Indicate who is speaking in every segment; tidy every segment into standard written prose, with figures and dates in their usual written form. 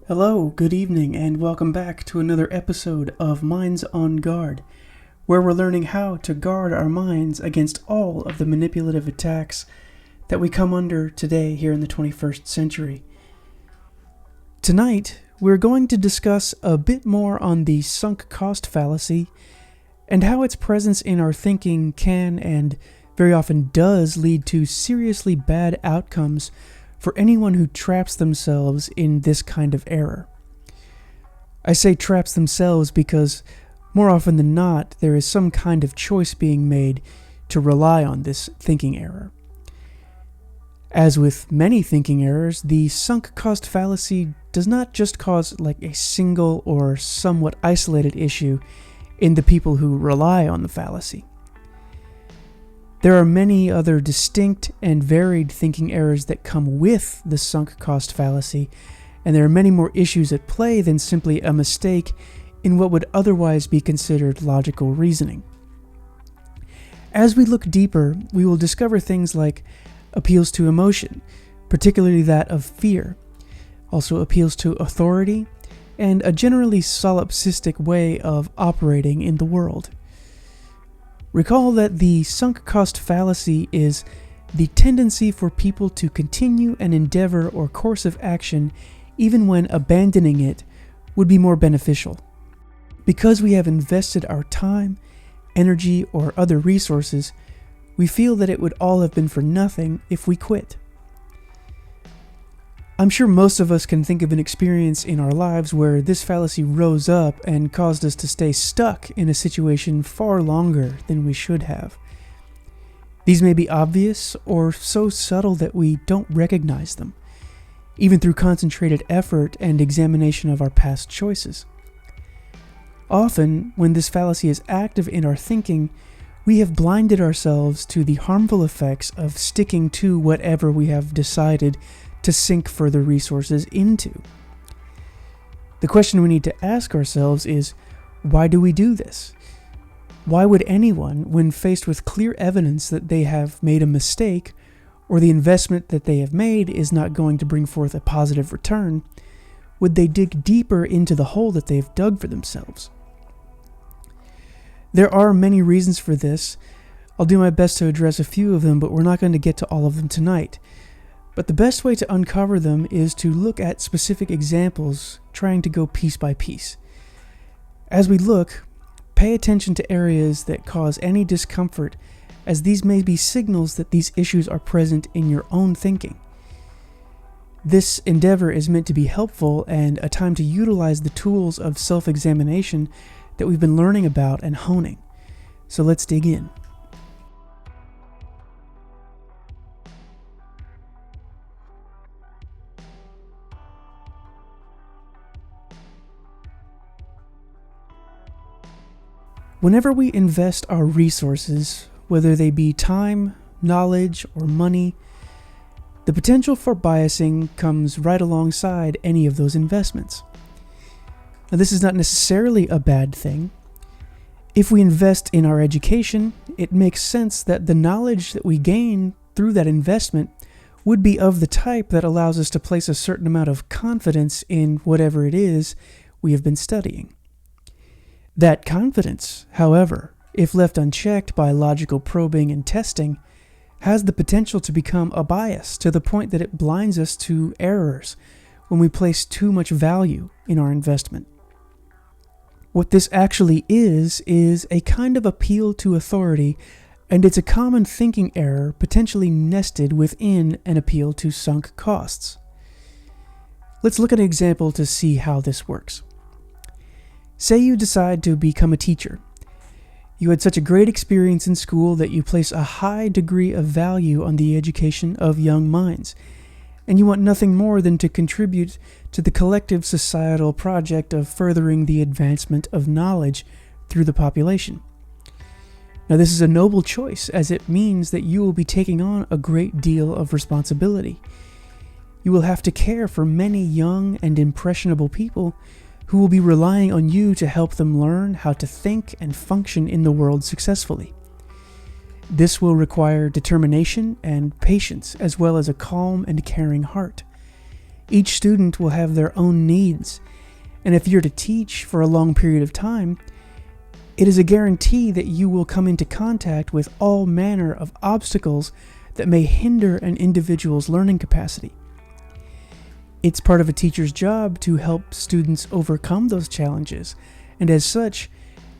Speaker 1: Hello, good evening, and welcome back to another episode of Minds on Guard, where we're learning how to guard our minds against all of the manipulative attacks that we come under today here in the 21st century. Tonight, we're going to discuss a bit more on the sunk cost fallacy and how its presence in our thinking can and very often does lead to seriously bad outcomes for anyone who traps themselves in this kind of error. I say traps themselves because more often than not, there is some kind of choice being made to rely on this thinking error. As with many thinking errors, the sunk cost fallacy does not just cause a single or somewhat isolated issue in the people who rely on the fallacy. There are many other distinct and varied thinking errors that come with the sunk cost fallacy, and there are many more issues at play than simply a mistake in what would otherwise be considered logical reasoning. As we look deeper, we will discover things like appeals to emotion, particularly that of fear, also appeals to authority, and a generally solipsistic way of operating in the world. Recall that the sunk cost fallacy is the tendency for people to continue an endeavor or course of action even when abandoning it would be more beneficial. Because we have invested our time, energy, or other resources, we feel that it would all have been for nothing if we quit. I'm sure most of us can think of an experience in our lives where this fallacy rose up and caused us to stay stuck in a situation far longer than we should have. These may be obvious or so subtle that we don't recognize them, even through concentrated effort and examination of our past choices. Often, when this fallacy is active in our thinking, we have blinded ourselves to the harmful effects of sticking to whatever we have decided to sink further resources into. The question we need to ask ourselves is, why do we do this? Why would anyone, when faced with clear evidence that they have made a mistake, or the investment that they have made is not going to bring forth a positive return, would they dig deeper into the hole that they've dug for themselves? There are many reasons for this. I'll do my best to address a few of them, but we're not going to get to all of them tonight. But the best way to uncover them is to look at specific examples, trying to go piece by piece. As we look, pay attention to areas that cause any discomfort, as these may be signals that these issues are present in your own thinking. This endeavor is meant to be helpful and a time to utilize the tools of self-examination that we've been learning about and honing. So let's dig in. Whenever we invest our resources, whether they be time, knowledge, or money, the potential for biasing comes right alongside any of those investments. Now, this is not necessarily a bad thing. If we invest in our education, it makes sense that the knowledge that we gain through that investment would be of the type that allows us to place a certain amount of confidence in whatever it is we have been studying. That confidence, however, if left unchecked by logical probing and testing, has the potential to become a bias to the point that it blinds us to errors when we place too much value in our investment. What this actually is a kind of appeal to authority, and it's a common thinking error potentially nested within an appeal to sunk costs. Let's look at an example to see how this works. Say you decide to become a teacher. You had such a great experience in school that you place a high degree of value on the education of young minds, and you want nothing more than to contribute to the collective societal project of furthering the advancement of knowledge through the population. Now, this is a noble choice, as it means that you will be taking on a great deal of responsibility. You will have to care for many young and impressionable people who will be relying on you to help them learn how to think and function in the world successfully. This will require determination and patience, as well as a calm and caring heart. Each student will have their own needs, and if you're to teach for a long period of time, it is a guarantee that you will come into contact with all manner of obstacles that may hinder an individual's learning capacity. It's part of a teacher's job to help students overcome those challenges, and as such,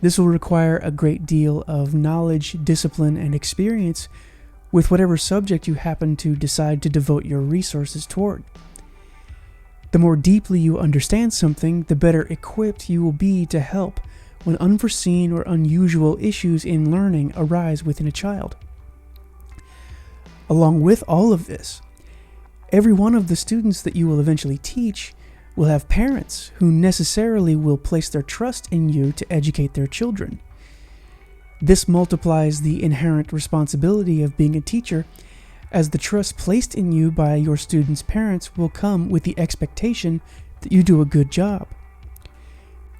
Speaker 1: this will require a great deal of knowledge, discipline, and experience with whatever subject you happen to decide to devote your resources toward. The more deeply you understand something, the better equipped you will be to help when unforeseen or unusual issues in learning arise within a child. Along with all of this, every one of the students that you will eventually teach will have parents who necessarily will place their trust in you to educate their children. This multiplies the inherent responsibility of being a teacher, as the trust placed in you by your students' parents will come with the expectation that you do a good job.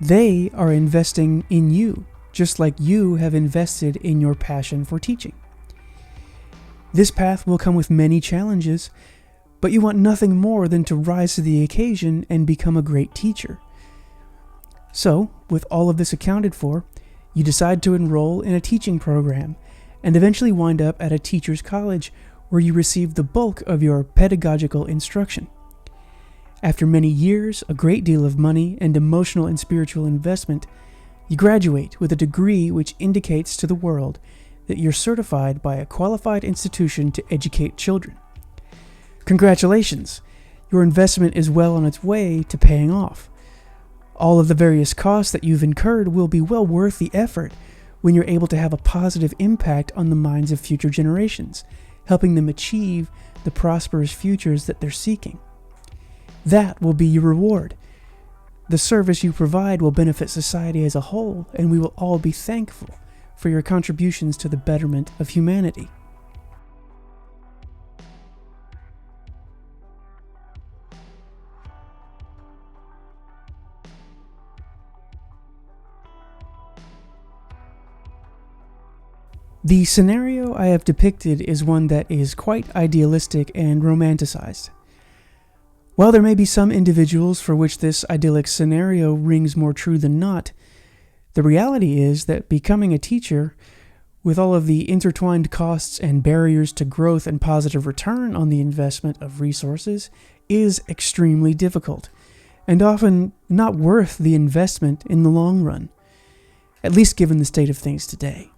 Speaker 1: They are investing in you, just like you have invested in your passion for teaching. This path will come with many challenges, but you want nothing more than to rise to the occasion and become a great teacher. So, with all of this accounted for, you decide to enroll in a teaching program and eventually wind up at a teacher's college where you receive the bulk of your pedagogical instruction. After many years, a great deal of money, and emotional and spiritual investment, you graduate with a degree which indicates to the world that you're certified by a qualified institution to educate children. Congratulations! Your investment is well on its way to paying off. All of the various costs that you've incurred will be well worth the effort when you're able to have a positive impact on the minds of future generations, helping them achieve the prosperous futures that they're seeking. That will be your reward. The service you provide will benefit society as a whole, and we will all be thankful for your contributions to the betterment of humanity. The scenario I have depicted is one that is quite idealistic and romanticized. While there may be some individuals for which this idyllic scenario rings more true than not, the reality is that becoming a teacher, with all of the intertwined costs and barriers to growth and positive return on the investment of resources, is extremely difficult, and often not worth the investment in the long run, at least given the state of things today.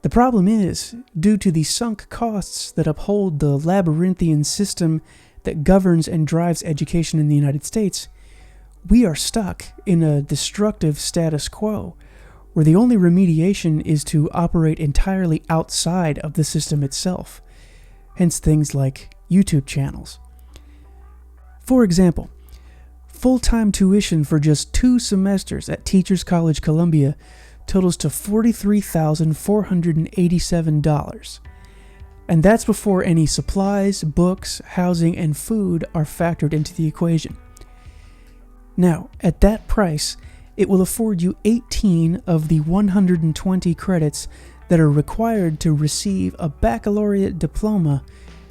Speaker 1: The problem is, due to the sunk costs that uphold the labyrinthian system that governs and drives education in the United States, we are stuck in a destructive status quo, where the only remediation is to operate entirely outside of the system itself, hence things like YouTube channels. For example, full-time tuition for just 2 semesters at Teachers College Columbia totals to $43,487. And that's before any supplies, books, housing, and food are factored into the equation. Now, at that price, it will afford you 18 of the 120 credits that are required to receive a baccalaureate diploma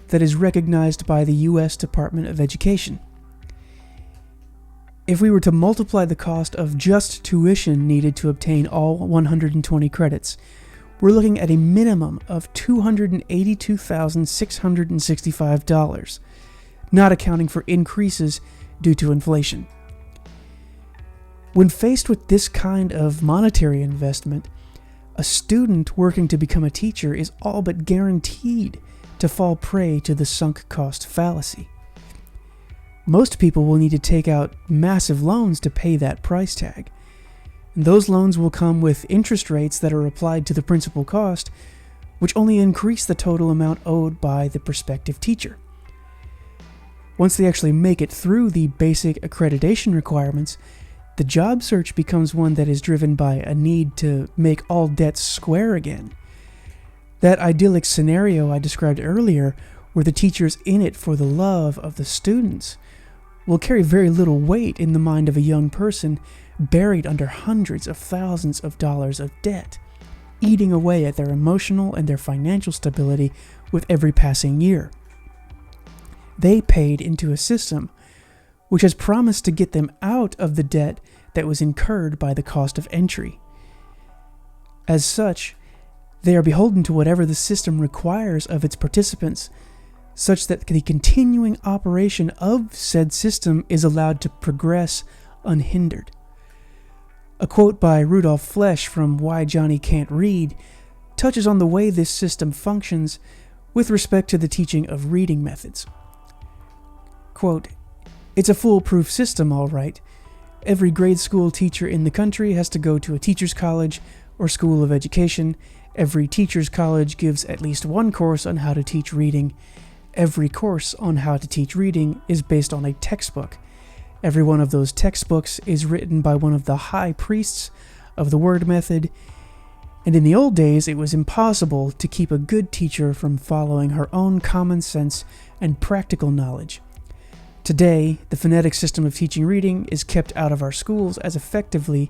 Speaker 1: that is recognized by the U.S. Department of Education. If we were to multiply the cost of just tuition needed to obtain all 120 credits, we're looking at a minimum of $282,665, not accounting for increases due to inflation. When faced with this kind of monetary investment, a student working to become a teacher is all but guaranteed to fall prey to the sunk cost fallacy. Most people will need to take out massive loans to pay that price tag. And those loans will come with interest rates that are applied to the principal cost, which only increase the total amount owed by the prospective teacher. Once they actually make it through the basic accreditation requirements, the job search becomes one that is driven by a need to make all debts square again. That idyllic scenario I described earlier, where the teacher's in it for the love of the students, will carry very little weight in the mind of a young person buried under hundreds of thousands of dollars of debt, eating away at their emotional and their financial stability with every passing year. they paid into a system which has promised to get them out of the debt that was incurred by the cost of entry. As such, they are beholden to whatever the system requires of its participants, such that the continuing operation of said system is allowed to progress unhindered. A quote by Rudolf Flesch from Why Johnny Can't Read touches on the way this system functions with respect to the teaching of reading methods. Quote, "It's a foolproof system, all right. Every grade school teacher in the country has to go to a teacher's college or school of education. Every teacher's college gives at least one course on how to teach reading. Every course on how to teach reading is based on a textbook. Every one of those textbooks is written by one of the high priests of the word method, and in the old days it was impossible to keep a good teacher from following her own common sense and practical knowledge. Today, the phonetic system of teaching reading is kept out of our schools as effectively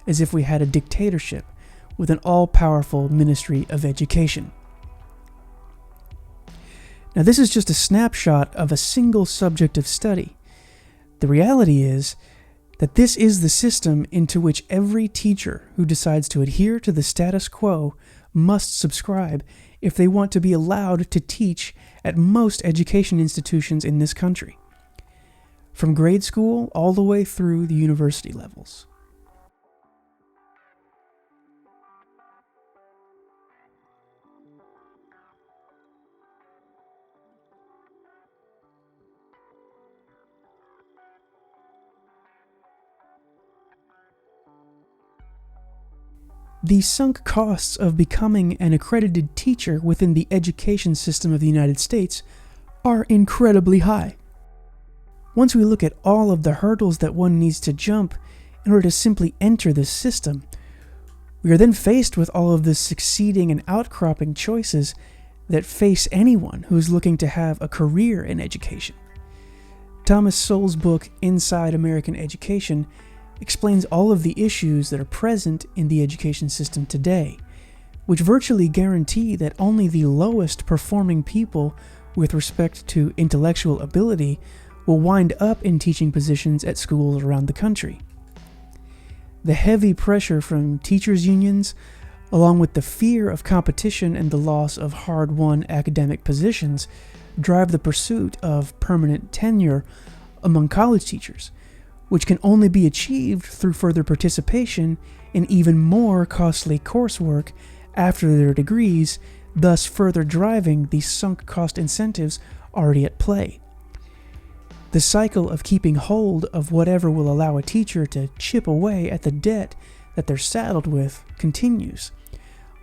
Speaker 1: as if we had a dictatorship with an all-powerful Ministry of Education." Now, this is just a snapshot of a single subject of study. The reality is that this is the system into which every teacher who decides to adhere to the status quo must subscribe if they want to be allowed to teach at most education institutions in this country, from grade school all the way through the university levels. The sunk costs of becoming an accredited teacher within the education system of the United States are incredibly high. Once we look at all of the hurdles that one needs to jump in order to simply enter this system, we are then faced with all of the succeeding and outcropping choices that face anyone who is looking to have a career in education. Thomas Sowell's book, Inside American Education, explains all of the issues that are present in the education system today, which virtually guarantee that only the lowest performing people with respect to intellectual ability will wind up in teaching positions at schools around the country. The heavy pressure from teachers' unions, along with the fear of competition and the loss of hard-won academic positions, drive the pursuit of permanent tenure among college teachers, which can only be achieved through further participation in even more costly coursework after their degrees, thus further driving the sunk cost incentives already at play. The cycle of keeping hold of whatever will allow a teacher to chip away at the debt that they're saddled with continues,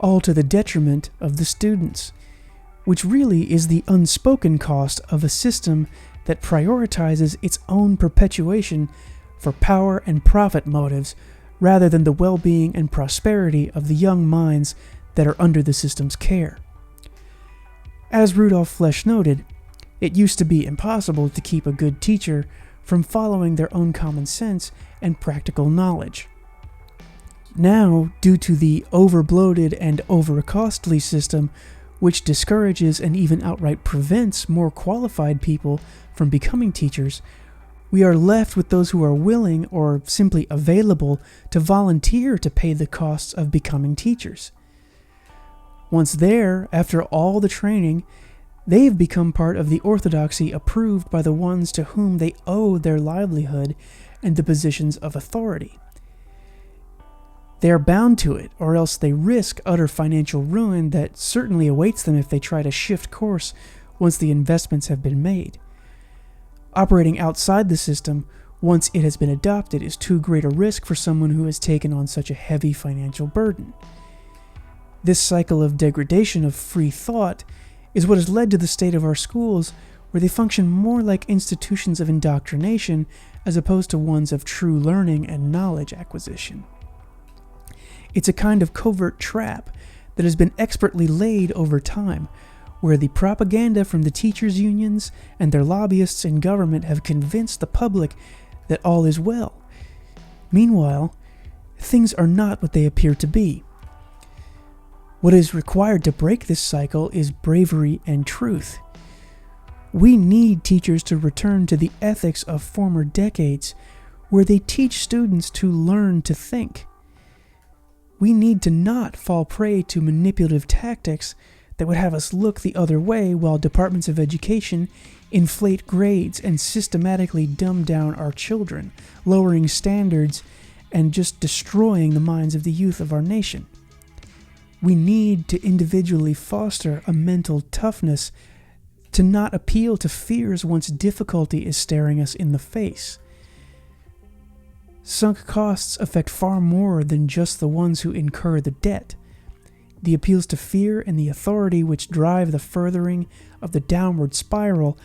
Speaker 1: all to the detriment of the students, which really is the unspoken cost of a system that prioritizes its own perpetuation for power and profit motives rather than the well-being and prosperity of the young minds that are under the system's care. As Rudolf Flesch noted, it used to be impossible to keep a good teacher from following their own common sense and practical knowledge. Now, due to the overbloated and over-costly system, which discourages and even outright prevents more qualified people from becoming teachers, we are left with those who are willing or simply available to volunteer to pay the costs of becoming teachers. Once there, after all the training, they have become part of the orthodoxy approved by the ones to whom they owe their livelihood and the positions of authority. They are bound to it, or else they risk utter financial ruin that certainly awaits them if they try to shift course once the investments have been made. Operating outside the system, once it has been adopted, is too great a risk for someone who has taken on such a heavy financial burden. This cycle of degradation of free thought is what has led to the state of our schools, where they function more like institutions of indoctrination as opposed to ones of true learning and knowledge acquisition. It's a kind of covert trap that has been expertly laid over time, where the propaganda from the teachers' unions and their lobbyists in government have convinced the public that all is well. Meanwhile, things are not what they appear to be. What is required to break this cycle is bravery and truth. We need teachers to return to the ethics of former decades, where they teach students to learn to think. We need to not fall prey to manipulative tactics that would have us look the other way while departments of education inflate grades and systematically dumb down our children, lowering standards and just destroying the minds of the youth of our nation. We need to individually foster a mental toughness to not appeal to fears once difficulty is staring us in the face. Sunk costs affect far more than just the ones who incur the debt. The appeals to fear and the authority which drive the furthering of the downward spiral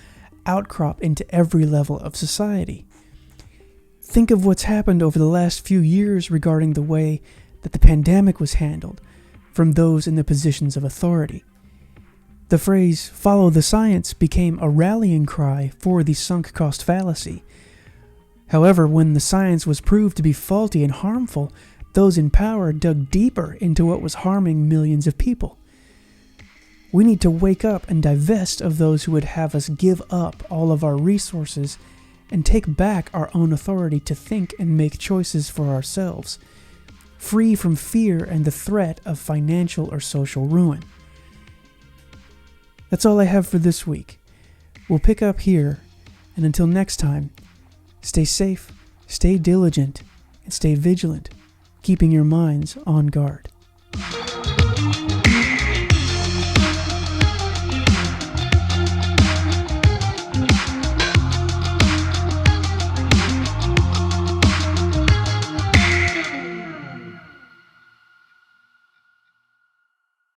Speaker 1: outcrop into every level of society. Think of what's happened over the last few years regarding the way that the pandemic was handled from those in the positions of authority. The phrase "follow the science" became a rallying cry for the sunk cost fallacy. However, when the science was proved to be faulty and harmful, those in power dug deeper into what was harming millions of people. We need to wake up and divest of those who would have us give up all of our resources and take back our own authority to think and make choices for ourselves, free from fear and the threat of financial or social ruin. That's all I have for this week. We'll pick up here, and until next time, stay safe, stay diligent, and stay vigilant, keeping your minds on guard.